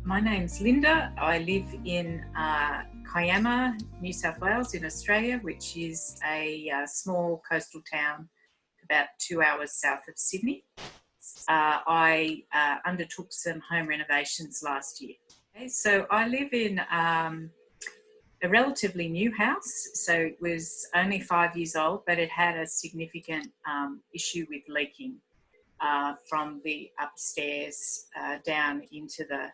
My name's Linda. I live in Kiama, New South Wales in Australia, which is a small coastal town about 2 hours south of Sydney. I undertook some home renovations last year. Okay, so I live in a relatively new house, so it was only 5 years old, but it had a significant issue with leaking from the upstairs down into the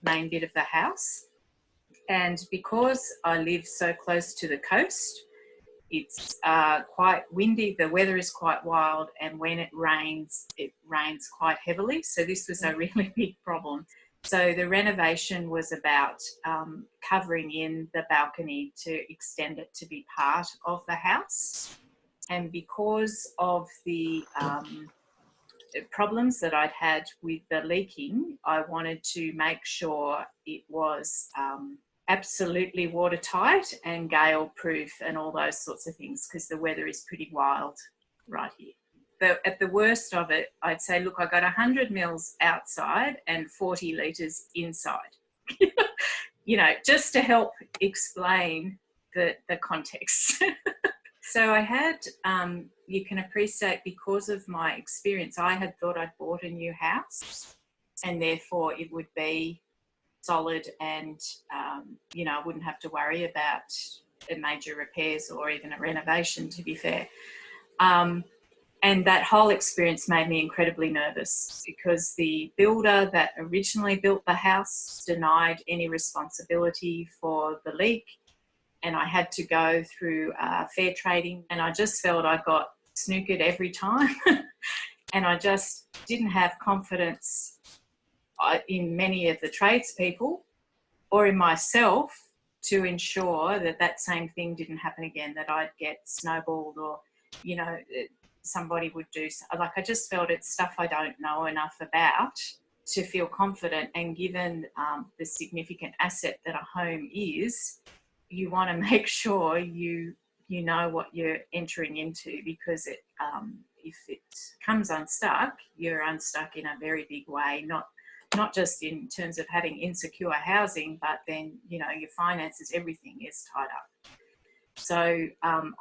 main bit of the house. And because I live so close to the coast, it's quite windy, the weather is quite wild, and when it rains quite heavily. So this was a really big problem. So the renovation was about covering in the balcony to extend it to be part of the house. And because of the problems that I'd had with the leaking, I wanted to make sure it was absolutely watertight and gale proof and all those sorts of things, because the weather is pretty wild right here. But at the worst of it, I'd say, look, I got 100 mils outside and 40 litres inside, you know, just to help explain the context. So I had, you can appreciate, because of my experience, I had thought I'd bought a new house and therefore it would be solid and, you know, I wouldn't have to worry about major repairs or even a renovation, to be fair. And that whole experience made me incredibly nervous, because the builder that originally built the house denied any responsibility for the leak. And I had to go through fair trading, and I just felt I got snookered every time. And I just didn't have confidence in many of the tradespeople or in myself to ensure that that same thing didn't happen again, that I'd get snowballed or, you know, somebody would do, like, I just felt it's stuff I don't know enough about to feel confident. And given the significant asset that a home is, you want to make sure you know what you're entering into, because it, if it comes unstuck, you're unstuck in a very big way, not just in terms of having insecure housing, but then, you know, your finances, everything is tied up. So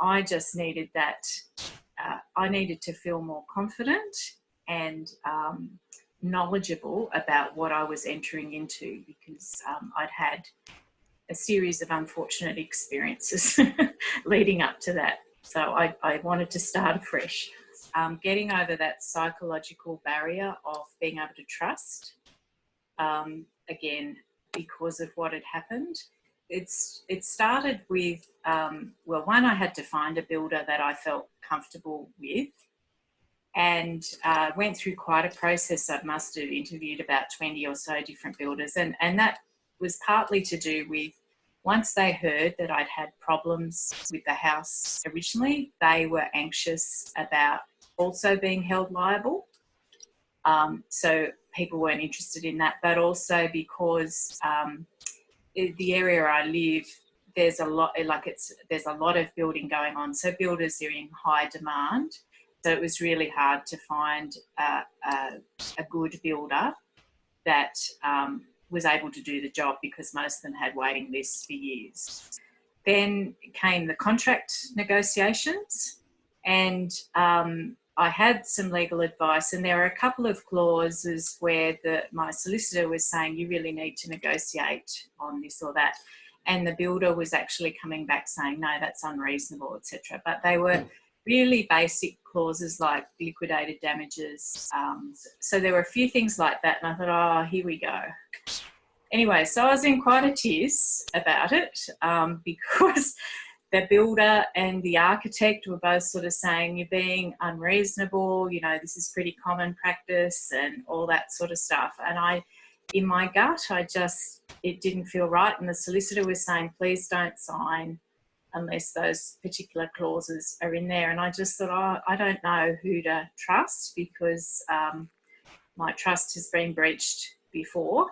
I just needed that, I needed to feel more confident and knowledgeable about what I was entering into, because I'd had a series of unfortunate experiences leading up to that. So I wanted to start afresh. Getting over that psychological barrier of being able to trust, again, because of what had happened. It started with, well, one, I had to find a builder that I felt comfortable with, and went through quite a process. I must have interviewed about 20 or so different builders, and that was partly to do with, once they heard that I'd had problems with the house originally, they were anxious about also being held liable. So people weren't interested in that, but also because the area I live, there's a lot, there's a lot of building going on. So builders are in high demand. So it was really hard to find a good builder that was able to do the job, because most of them had waiting lists for years. Then came the contract negotiations, and I had some legal advice, and there were a couple of clauses where my solicitor was saying, you really need to negotiate on this or that, and the builder was actually coming back saying, no, that's unreasonable, etc. But they were really basic clauses like liquidated damages. So there were a few things like that, and I thought, oh, here we go. Anyway, so I was in quite a tears about it, because the builder and the architect were both sort of saying, you're being unreasonable, you know, this is pretty common practice and all that sort of stuff. And in my gut, it didn't feel right. And the solicitor was saying, please don't sign unless those particular clauses are in there. And I just thought, oh, I don't know who to trust, because my trust has been breached before.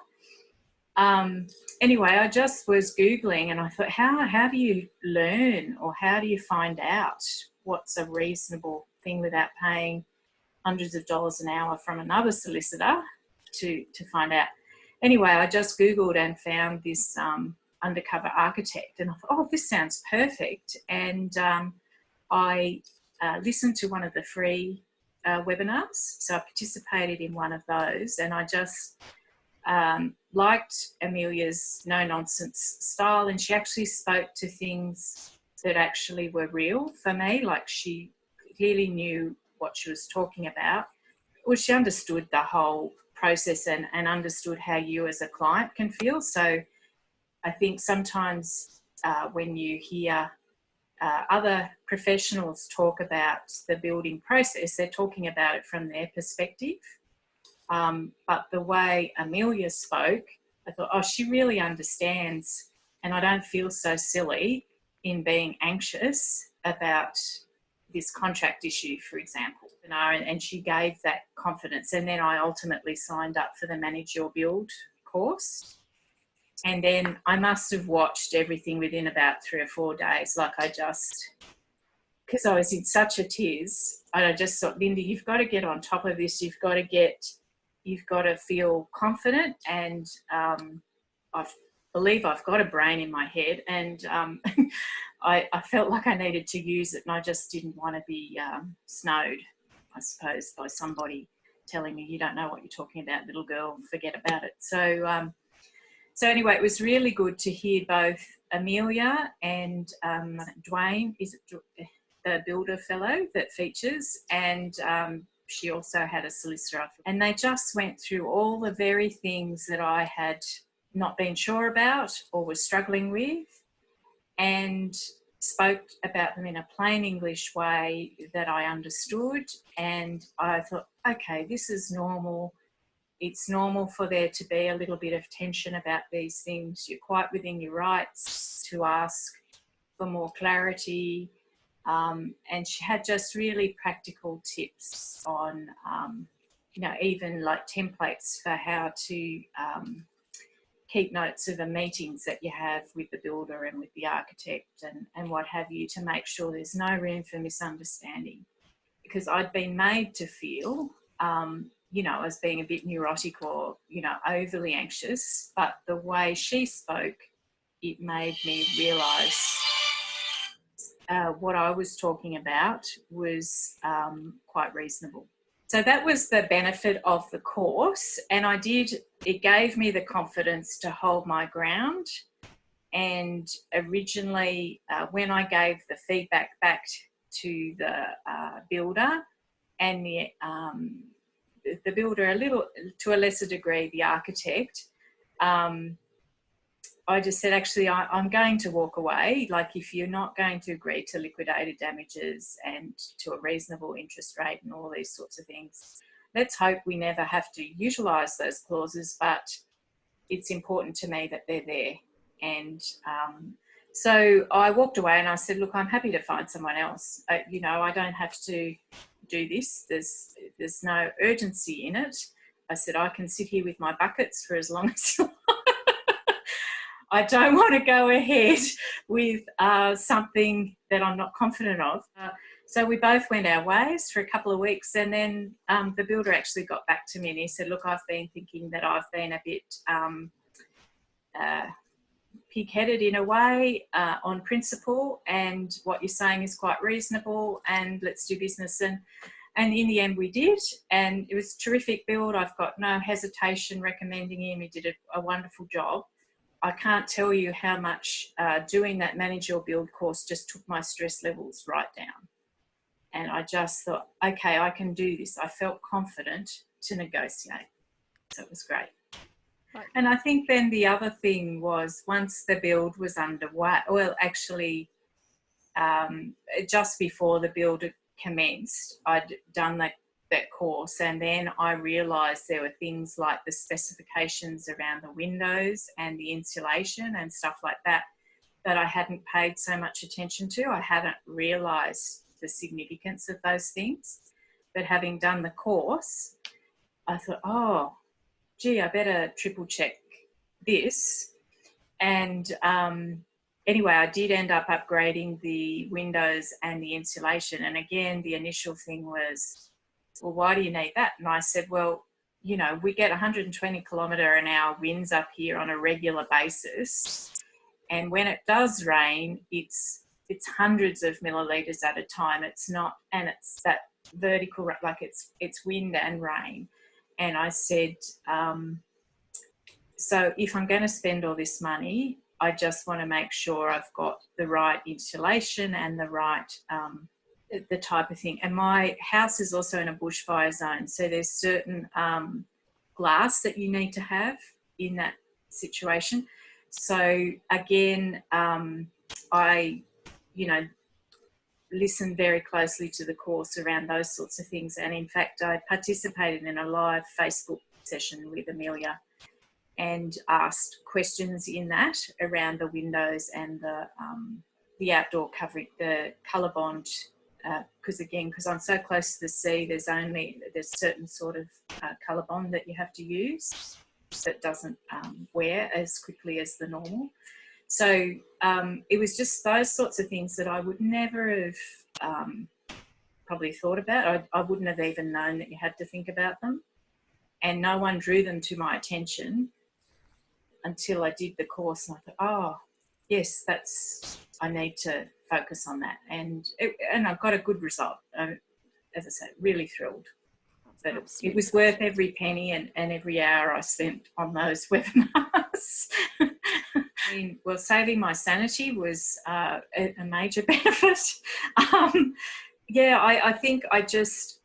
Anyway, I just was Googling, and I thought, how do you learn, or how do you find out what's a reasonable thing without paying hundreds of dollars an hour from another solicitor to find out? Anyway, I just Googled and found this undercover architect, and I thought, oh, this sounds perfect. And I listened to one of the free webinars, so I participated in one of those, and I just liked Amelia's no-nonsense style, and she actually spoke to things that actually were real for me. Like, she clearly knew what she was talking about. Well, she understood the whole process and understood how you as a client can feel. So I think sometimes when you hear other professionals talk about the building process, they're talking about it from their perspective. But the way Amelia spoke, I thought, oh, she really understands, and I don't feel so silly in being anxious about this contract issue, for example. You know, and she gave that confidence. And then I ultimately signed up for the Manage Your Build course. And then I must have watched everything within about 3 or 4 days. Like, because I was in such a tiz, and I just thought, Linda, you've got to get on top of this. You've got to feel confident. And I believe I've got a brain in my head, and I felt like I needed to use it, and I just didn't want to be snowed, I suppose, by somebody telling me, you don't know what you're talking about, little girl, forget about it. So anyway, it was really good to hear both Amelia and Dwayne, is it the builder fellow that features, and she also had a solicitor. And they just went through all the very things that I had not been sure about or was struggling with, and spoke about them in a plain English way that I understood. And I thought, okay, this is normal. It's normal for there to be a little bit of tension about these things. You're quite within your rights to ask for more clarity. And she had just really practical tips on, you know, even like templates for how to keep notes of the meetings that you have with the builder and with the architect and what have you, to make sure there's no room for misunderstanding. Because I'd been made to feel, you know, as being a bit neurotic or, you know, overly anxious, but the way she spoke, it made me realise what I was talking about was quite reasonable. So that was the benefit of the course, and it gave me the confidence to hold my ground. And originally, when I gave the feedback back to the builder and the builder, a little to a lesser degree, the architect, I just said, actually, I'm going to walk away. Like, if you're not going to agree to liquidated damages and to a reasonable interest rate and all these sorts of things, let's hope we never have to utilise those clauses, but it's important to me that they're there. And so I walked away and I said, look, I'm happy to find someone else. You know, I don't have to do this. There's no urgency in it. I said, I can sit here with my buckets for as long as you want. I don't want to go ahead with something that I'm not confident of. So we both went our ways for a couple of weeks, and then the builder actually got back to me and he said, look, I've been thinking that I've been a bit pig-headed in a way on principle, and what you're saying is quite reasonable, and let's do business. And in the end we did, and it was a terrific build. I've got no hesitation recommending him. He did a wonderful job. I can't tell you how much doing that Manage Your Build course just took my stress levels right down. And I just thought, okay, I can do this. I felt confident to negotiate. So it was great. Right. And I think then the other thing was, once the build was underway, well, actually, just before the build commenced, I'd done that course, and then I realised there were things like the specifications around the windows and the insulation and stuff like that that I hadn't paid so much attention to. I hadn't realised the significance of those things. But having done the course, I thought, oh, gee, I better triple check this. And anyway, I did end up upgrading the windows and the insulation. And again, the initial thing was, well, why do you need that? And I said, well, we get 120 kilometre an hour winds up here on a regular basis. And when it does rain, it's hundreds of millilitres at a time. It's not, and it's that vertical, like it's wind and rain. And I said, so if I'm going to spend all this money, I just want to make sure I've got the right insulation and the right, the type of thing. And my house is also in a bushfire zone. So there's certain glass that you need to have in that situation. So again, I, listened very closely to the course around those sorts of things. And in fact, I participated in a live Facebook session with Amelia and asked questions in that around the windows and the outdoor covering, the ColourBond, because I'm so close to the sea, there's certain sort of ColourBond that you have to use that doesn't wear as quickly as the normal. So it was just those sorts of things that I would never have probably thought about. I wouldn't have even known that you had to think about them. And no one drew them to my attention until I did the course. And I thought, oh, yes, I need to focus on that. And I got a good result. As I said, really thrilled. But it was worth every penny and every hour I spent on those webinars. Well, saving my sanity was a major benefit. I think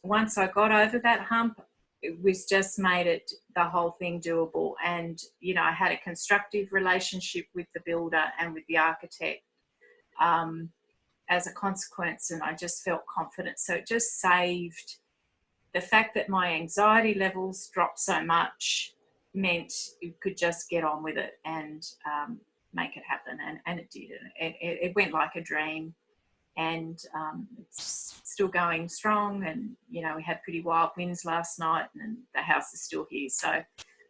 once I got over that hump, it was just made the whole thing doable. And, I had a constructive relationship with the builder and with the architect as a consequence, and I just felt confident. So it just saved the fact that my anxiety levels dropped so much meant you could just get on with it and make it happen. And it did. It went like a dream, and it's still going strong. And, we had pretty wild winds last night, and the house is still here. So,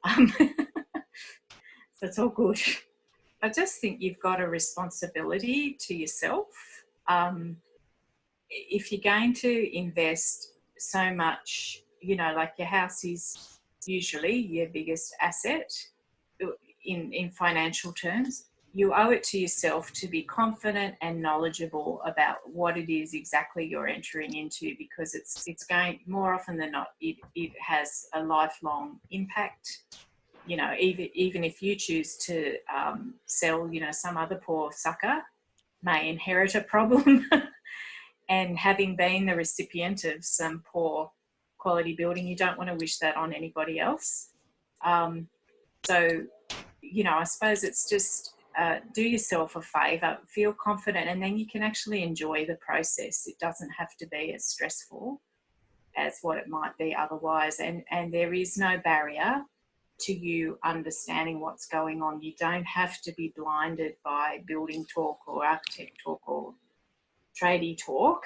so it's all good. I just think you've got a responsibility to yourself. If you're going to invest so much, like your house is usually your biggest asset in financial terms, you owe it to yourself to be confident and knowledgeable about what it is exactly you're entering into, because it's going, more often than not, it has a lifelong impact. Even if you choose to sell, some other poor sucker may inherit a problem. And having been the recipient of some poor quality building, you don't want to wish that on anybody else. So, I suppose it's just do yourself a favour, feel confident, and then you can actually enjoy the process. It doesn't have to be as stressful as what it might be otherwise. And there is no barrier to you understanding what's going on. You don't have to be blinded by building talk or architect talk or tradie talk.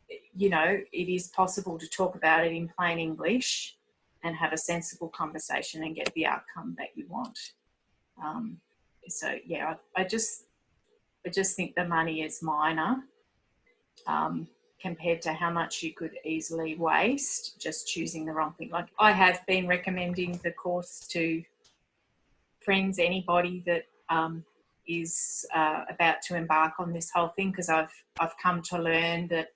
It is possible to talk about it in plain English and have a sensible conversation and get the outcome that you want. I just think the money is minor compared to how much you could easily waste just choosing the wrong thing. Like, I have been recommending the course to friends, anybody that is about to embark on this whole thing, because I've come to learn that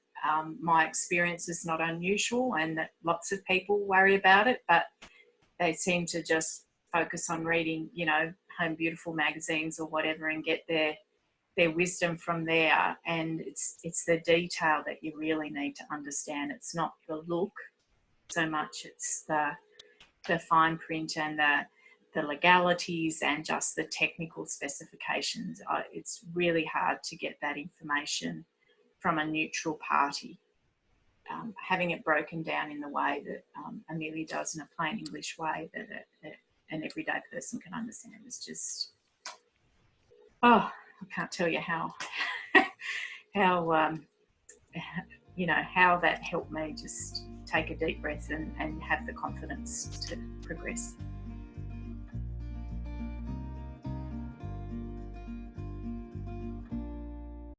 my experience is not unusual and that lots of people worry about it, but they seem to just focus on reading, Home Beautiful magazines or whatever and get their wisdom from there. And it's the detail that you really need to understand. It's not the look so much, it's the fine print and the legalities and just the technical specifications. It's really hard to get that information from a neutral party. Having it broken down in the way that Amelia does, in a plain English way that an everyday person can understand, is just, I can't tell you how that helped me just take a deep breath and have the confidence to progress.